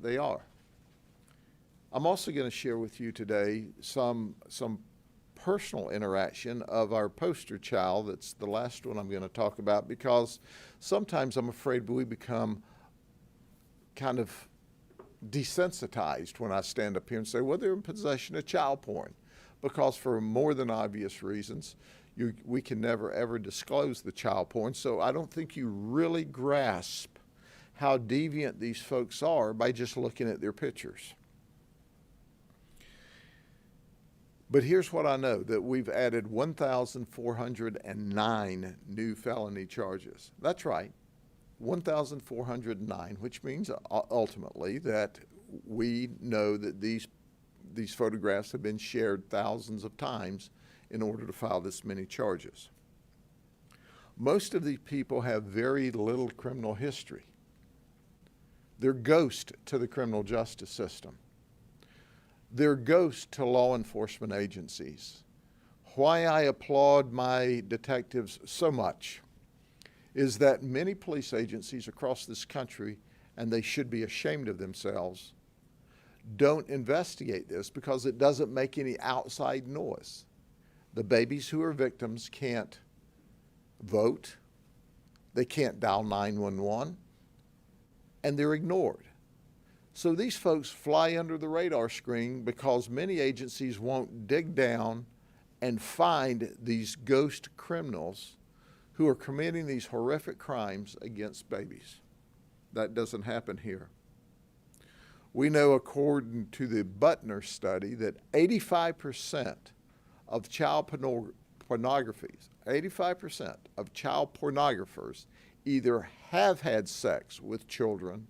they are. I'm also going to share with you today some personal interaction of our poster child. That's the last one I'm going to talk about, because sometimes I'm afraid we become kind of desensitized when I stand up here and say, well, they're in possession of child porn, because for more than obvious reasons, we can never ever disclose the child porn. So I don't think you really grasp how deviant these folks are by just looking at their pictures. But here's what I know, that we've added 1,409 new felony charges. That's right, 1,409, which means ultimately that we know that these photographs have been shared thousands of times in order to file this many charges. Most of these people have very little criminal history. They're ghosts to the criminal justice system. They're ghosts to law enforcement agencies. Why I applaud my detectives so much is that many police agencies across this country, and they should be ashamed of themselves, don't investigate this because it doesn't make any outside noise. The babies who are victims can't vote, they can't dial 911, and they're ignored. So these folks fly under the radar screen because many agencies won't dig down and find these ghost criminals who are committing these horrific crimes against babies. That doesn't happen here. We know, according to the Butner study, that 85% of child pornographers either have had sex with children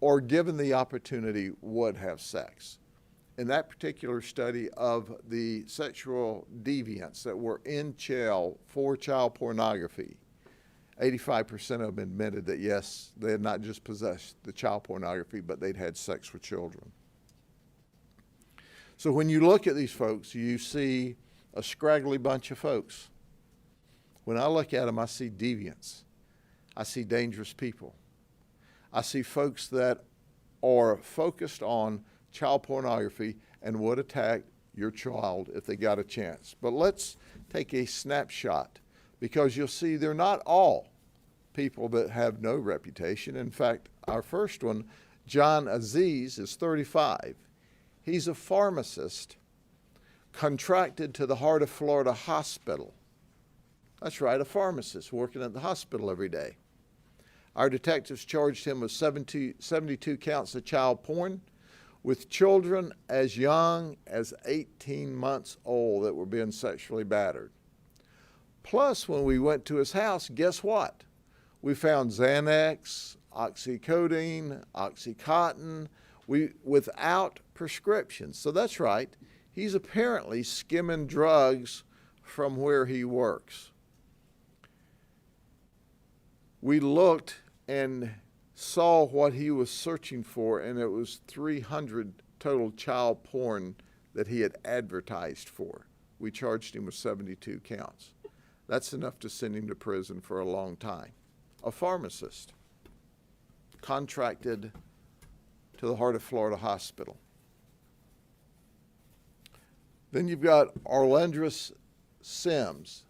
or given the opportunity would have sex. In that particular study of the sexual deviants that were in jail for child pornography, 85% of them admitted that yes, they had not just possessed the child pornography, but they'd had sex with children. So when you look at these folks, you see a scraggly bunch of folks. When I look at them, I see deviants. I see dangerous people. I see folks that are focused on child pornography and would attack your child if they got a chance. But let's take a snapshot, because you'll see they're not all people that have no reputation. In fact, our first one, John Aziz, is 35. He's a pharmacist contracted to the Heart of Florida Hospital. That's right, a pharmacist working at the hospital every day. Our detectives charged him with 72 counts of child porn with children as young as 18 months old that were being sexually battered. Plus, when we went to his house, guess what? We found Xanax, oxycodone, Oxycontin, without prescriptions. So that's right, he's apparently skimming drugs from where he works. We looked and saw what he was searching for, and it was 300 total child porn that he had advertised for. We charged him with 72 counts. That's enough to send him to prison for a long time. A pharmacist contracted to the Heart of Florida Hospital. Then you've got Arlandris Sims.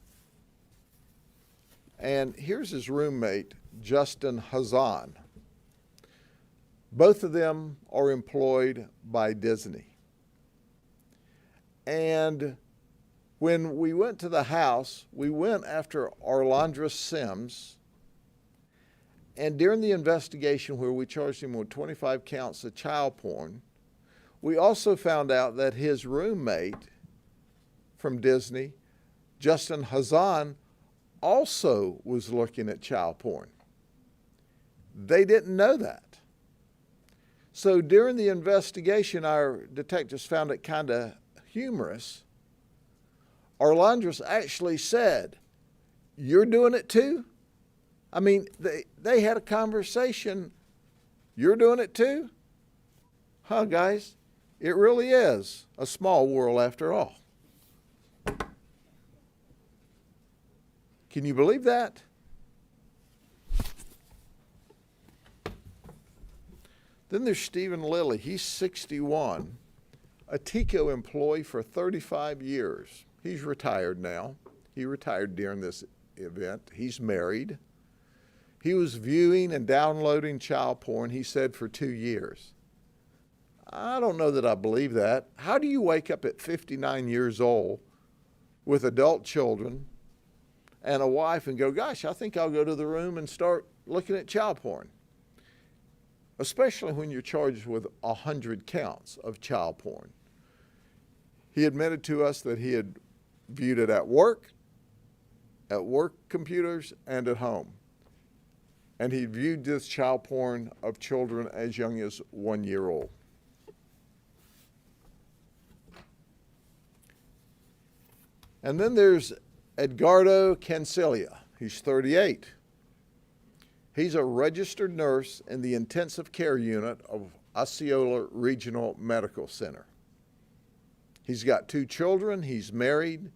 And here's his roommate, Justin Hazan. Both of them are employed by Disney. And when we went to the house, we went after Arlandris Sims. And during the investigation where we charged him with 25 counts of child porn, we also found out that his roommate from Disney, Justin Hazan, also was looking at child porn. They didn't know that. So during the investigation, our detectives found it kind of humorous. Arlandris actually said, "You're doing it too?" I mean, they had a conversation. You're doing it too? Huh, guys? It really is a small world after all. Can you believe that? Then there's Stephen Lilly. He's 61, a TICO employee for 35 years. He's retired now. He retired during this event. He's married. He was viewing and downloading child porn, he said, for 2 years. I don't know that I believe that. How do you wake up at 59 years old with adult children and a wife and go, gosh, I think I'll go to the room and start looking at child porn? Especially when you're charged with 100 counts of child porn. He admitted to us that he had viewed it at work computers, and at home. And he viewed this child porn of children as young as 1 year old. And then there's Edgardo Cancilia. He's 38. He's a registered nurse in the intensive care unit of Osceola Regional Medical Center. He's got 2 children. He's married.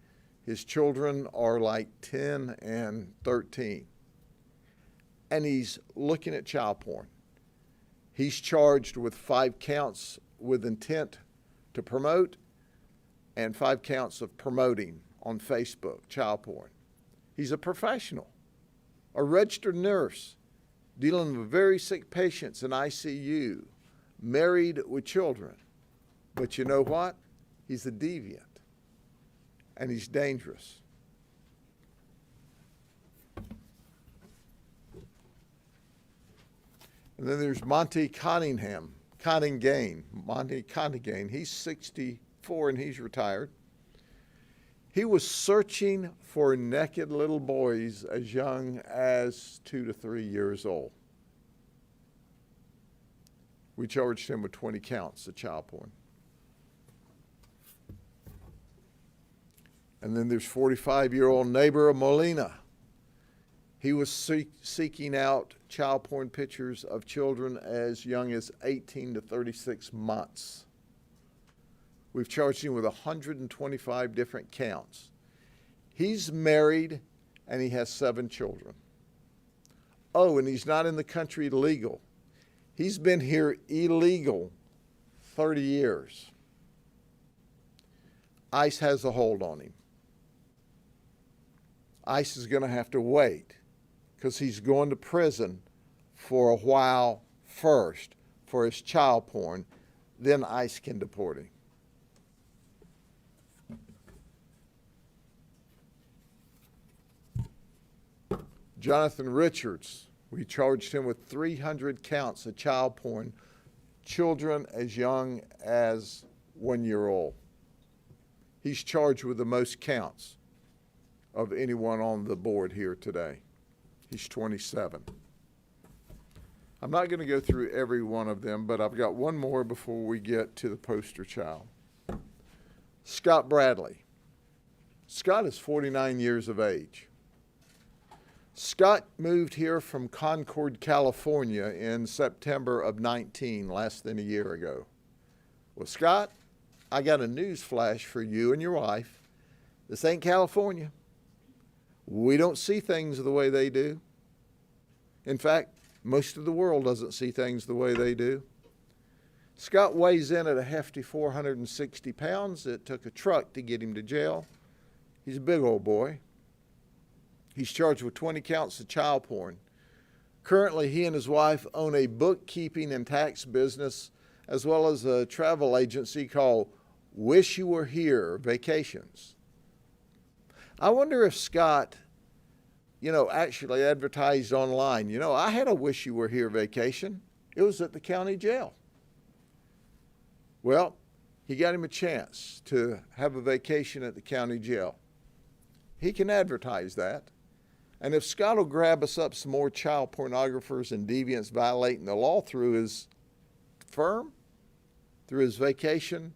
His children are like 10 and 13. And he's looking at child porn. He's charged with 5 counts with intent to promote and 5 counts of promoting on Facebook child porn. He's a professional, a registered nurse, dealing with very sick patients in ICU, married with children. But you know what? He's a deviant, and he's dangerous. And then there's Monty Conningham, Monty Conningham. He's 64 and he's retired. He was searching for naked little boys as young as 2 to 3 years old. We charged him with 20 counts of child porn. And then there's 45-year-old neighbor of Molina. He was seeking out child porn pictures of children as young as 18 to 36 months. We've charged him with 125 different counts. He's married and he has 7 children. Oh, and he's not in the country legal. He's been here illegal 30 years. ICE has a hold on him. ICE is going to have to wait because he's going to prison for a while first for his child porn. Then ICE can deport him. Jonathan Richards, we charged him with 300 counts of child porn, children as young as 1 year old. He's charged with the most counts of anyone on the board here today. He's 27. I'm not going to go through every one of them, but I've got one more before we get to the poster child. Scott Bradley. Scott is 49 years of age. Scott moved here from Concord, California in September of 19, less than a year ago. Well, Scott, I got a news flash for you and your wife. This ain't California. We don't see things the way they do. In fact, most of the world doesn't see things the way they do. Scott weighs in at a hefty 460 pounds. It took a truck to get him to jail. He's a big old boy. He's charged with 20 counts of child porn. Currently, he and his wife own a bookkeeping and tax business, as well as a travel agency called Wish You Were Here Vacations. I wonder if Scott, actually advertised online. I had a Wish You Were Here vacation. It was at the county jail. Well, he got him a chance to have a vacation at the county jail. He can advertise that. And if Scott will grab us up some more child pornographers and deviants violating the law through his firm, through his vacation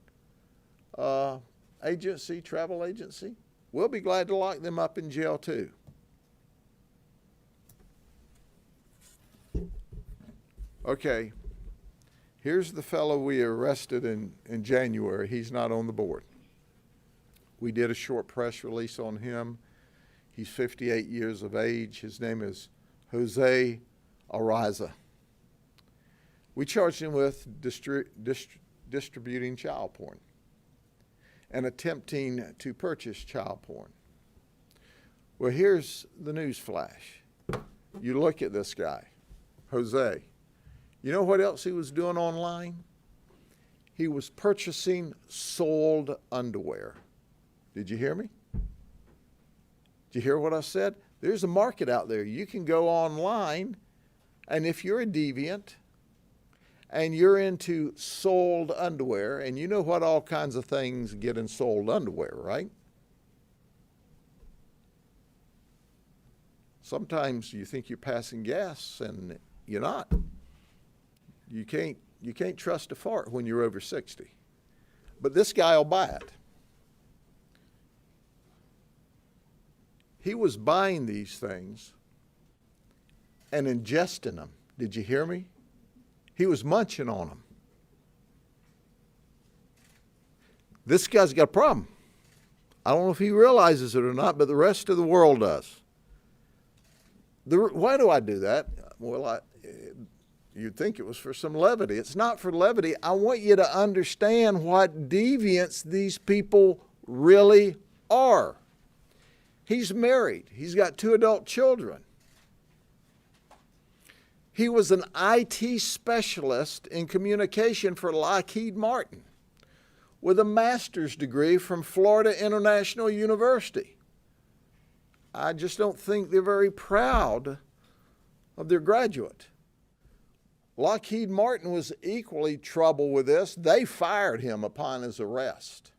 agency, travel agency, we'll be glad to lock them up in jail too. Okay, here's the fellow we arrested in January. He's not on the board. We did a short press release on him. He's 58 years of age. His name is Jose Arraza. We charged him with distributing child porn and attempting to purchase child porn. Well, here's the news flash. You look at this guy, Jose. You know what else he was doing online? He was purchasing soiled underwear. Did you hear me? Did you hear what I said? There's a market out there. You can go online, and if you're a deviant and you're into soiled underwear, and you know what all kinds of things get in soiled underwear, right? Sometimes you think you're passing gas, and you're not. You can't trust a fart when you're over 60. But this guy will buy it. He was buying these things and ingesting them. Did you hear me? He was munching on them. This guy's got a problem. I don't know if he realizes it or not, but the rest of the world does. Why do I do that? Well, you'd think it was for some levity. It's not for levity. I want you to understand what deviants these people really are. He's married. He's got 2 adult children. He was an IT specialist in communication for Lockheed Martin with a master's degree from Florida International University. I just don't think they're very proud of their graduate. Lockheed Martin was equally troubled with this. They fired him upon his arrest.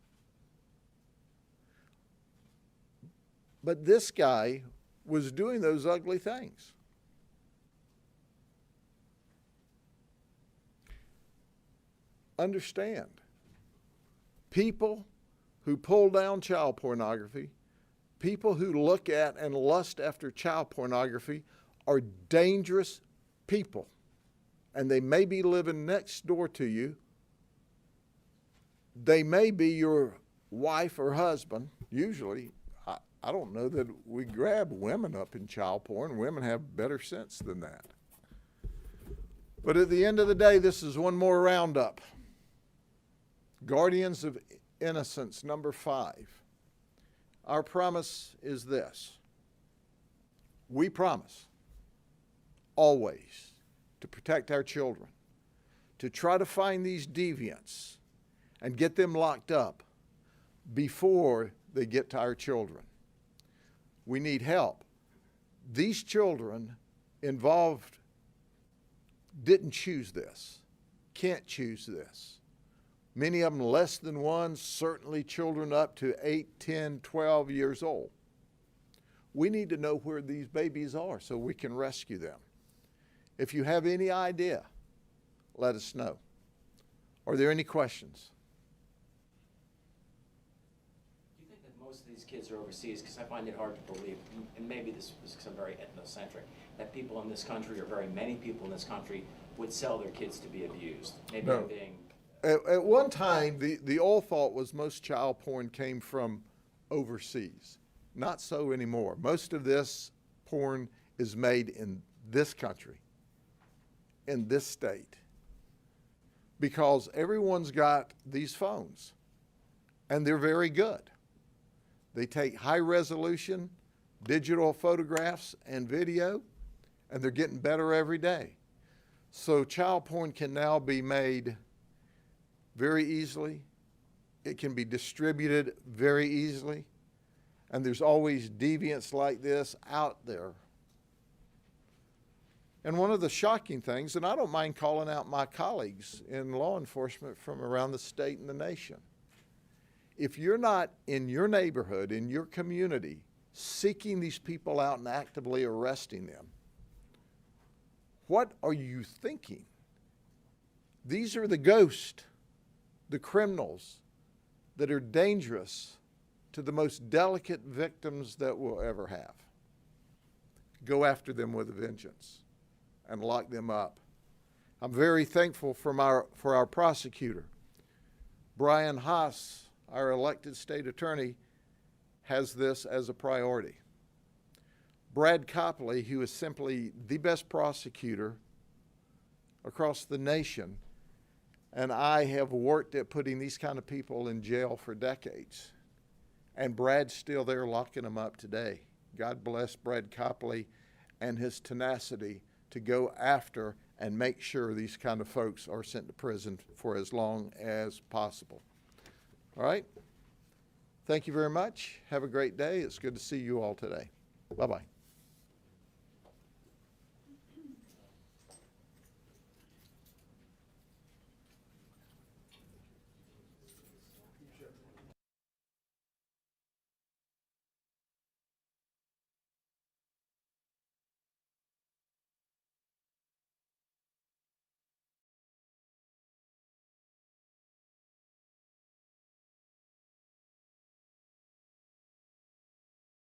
But this guy was doing those ugly things. Understand, people who pull down child pornography, people who look at and lust after child pornography are dangerous people. And they may be living next door to you. They may be your wife or husband. Usually, I don't know that we grab women up in child porn. Women have better sense than that. But at the end of the day, this is one more roundup. Guardians of Innocence, number 5. Our promise is this. We promise always to protect our children, to try to find these deviants and get them locked up before they get to our children. We need help. These children involved didn't choose this, can't choose this. Many of them less than 1, certainly children up to 8, 10, 12 years old. We need to know where these babies are so we can rescue them. If you have any idea, let us know. Are there any questions? Do you think that most of these kids are overseas? Because I find it hard to believe, and maybe this was very ethnocentric, that people in this country, or very many people in this country, would sell their kids to be abused. Maybe No. I'm being... At one time, the old thought was most child porn came from overseas. Not so anymore. Most of this porn is made in this country, in this state, because everyone's got these phones, and they're very good. They take high-resolution digital photographs and video, and they're getting better every day. So child porn can now be made very easily. It can be distributed very easily. And there's always deviants like this out there. And one of the shocking things, and I don't mind calling out my colleagues in law enforcement from around the state and the nation, if you're not in your neighborhood, in your community, seeking these people out and actively arresting them, what are you thinking? These are the ghosts, the criminals that are dangerous to the most delicate victims that we'll ever have. Go after them with a vengeance and lock them up. I'm very thankful for our prosecutor. Brian Haas, our elected state attorney, has this as a priority. Brad Copley, who is simply the best prosecutor across the nation, and I have worked at putting these kind of people in jail for decades. And Brad's still there locking them up today. God bless Brad Copley and his tenacity to go after and make sure these kind of folks are sent to prison for as long as possible. All right? Thank you very much. Have a great day. It's good to see you all today. Bye-bye.